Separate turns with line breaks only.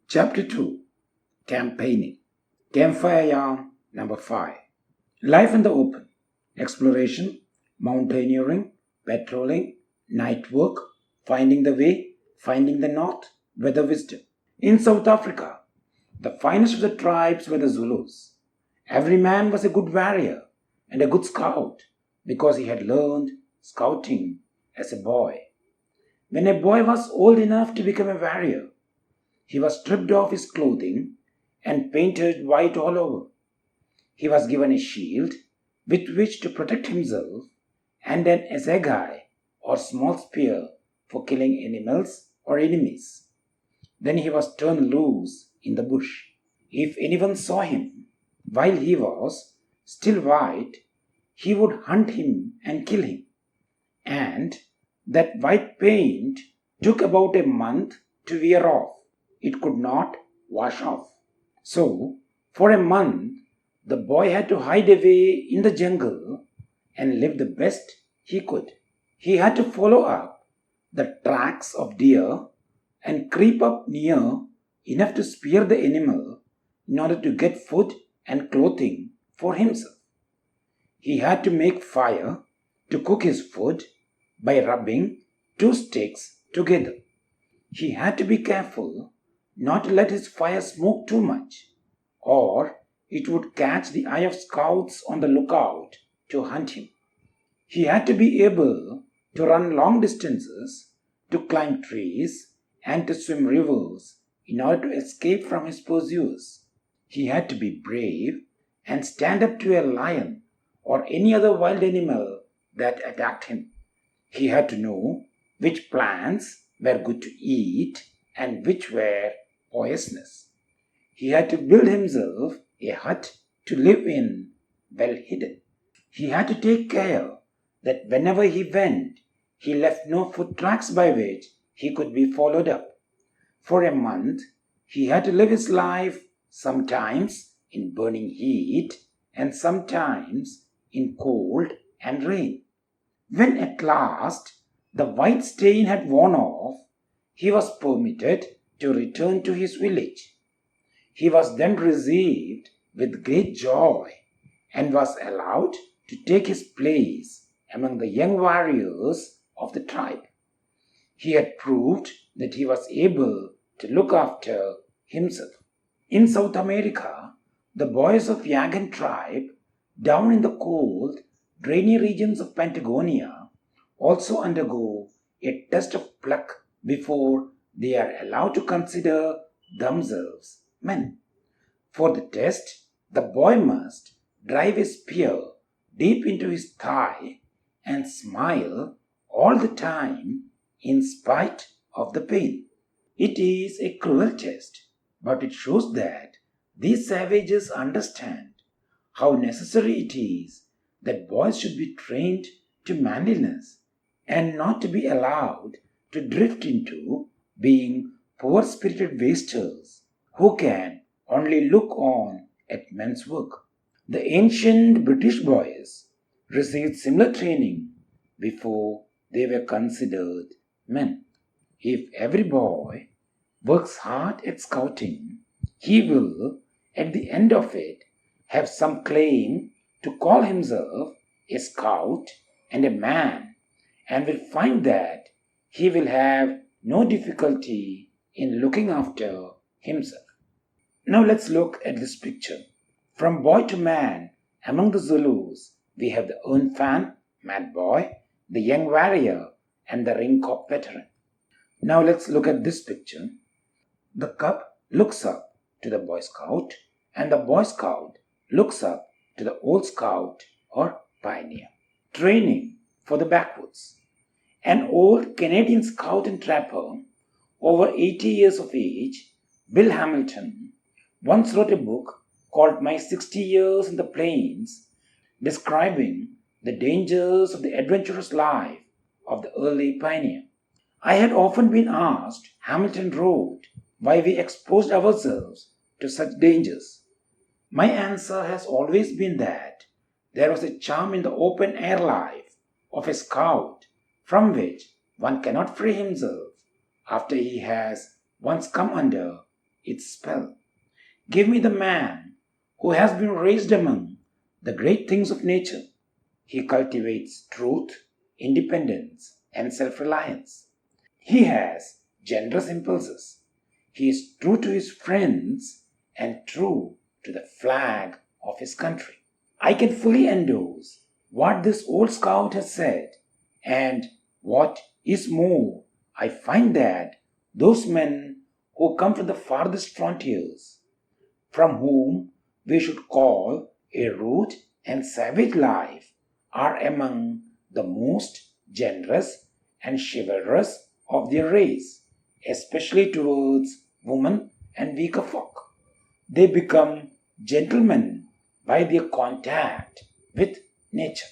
Chapter 2. Campaigning. Campfire yarn number 5. Life in the open. Exploration, mountaineering, patrolling, night work, finding the way, finding the north, weather wisdom. In South Africa, the finest of the tribes were the Zulus. Every man was a good warrior and a good scout because he had learned scouting as a boy. When a boy was old enough to become a warrior, he was stripped of his clothing and painted white all over. He was given a shield with which to protect himself and an assegai or small spear for killing animals or enemies. Then he was turned loose in the bush. If anyone saw him while he was still white, he would hunt him and kill him. And that white paint took about a month to wear off. It could not wash off. So, for a month, the boy had to hide away in the jungle and live the best he could. He had to follow up the tracks of deer and creep up near enough to spear the animal in order to get food and clothing for himself. He had to make fire to cook his food by rubbing 2 sticks together. He had to be careful not to let his fire smoke too much, or it would catch the eye of scouts on the lookout to hunt him. He had to be able to run long distances, to climb trees, and to swim rivers in order to escape from his pursuers. He had to be brave and stand up to a lion or any other wild animal that attacked him. He had to know which plants were good to eat and which were poisonous. He had to build himself a hut to live in, well hidden. He had to take care that whenever he went, he left no foot tracks by which he could be followed up. For a month, he had to live his life sometimes in burning heat and sometimes in cold and rain. When at last the white stain had worn off, he was permitted to return to his village. He was then received with great joy and was allowed to take his place among the young warriors of the tribe. He had proved that he was able to look after himself. In South America, the boys of Yagan tribe down in the cold, rainy regions of Patagonia also undergo a test of pluck before they are allowed to consider themselves men. For the test, the boy must drive a spear deep into his thigh and smile all the time in spite of the pain. It is a cruel test, but it shows that these savages understand how necessary it is that boys should be trained to manliness and not to be allowed to drift into being poor-spirited wasters who can only look on at men's work. The ancient British boys received similar training before they were considered men. If every boy works hard at scouting, he will, at the end of it, have some claim to call himself a scout and a man, and will find that he will have no difficulty in looking after himself. Now let's look at this picture. From boy to man, among the Zulus, we have the Unfan, mad boy, the young warrior, and the ring cop veteran. Now let's look at this picture. The cub looks up to the Boy Scout, and the Boy Scout looks up to the old scout or pioneer. Training for the backwoods. An old Canadian scout and trapper, over 80 years of age, Bill Hamilton, once wrote a book called My 60 Years in the Plains, describing the dangers of the adventurous life of the early pioneer. I had often been asked, Hamilton wrote, why we exposed ourselves to such dangers. My answer has always been that there was a charm in the open air life of a scout from which one cannot free himself after he has once come under its spell. Give me the man who has been raised among the great things of nature. He cultivates truth, independence, and self-reliance. He has generous impulses. He is true to his friends and true to the flag of his country. I can fully endorse what this old scout has said, and what is more, I find that those men who come from the farthest frontiers, from whom we should call a rude and savage life, are among the most generous and chivalrous of their race, especially towards women and weaker folk. They become gentlemen by their contact with nature.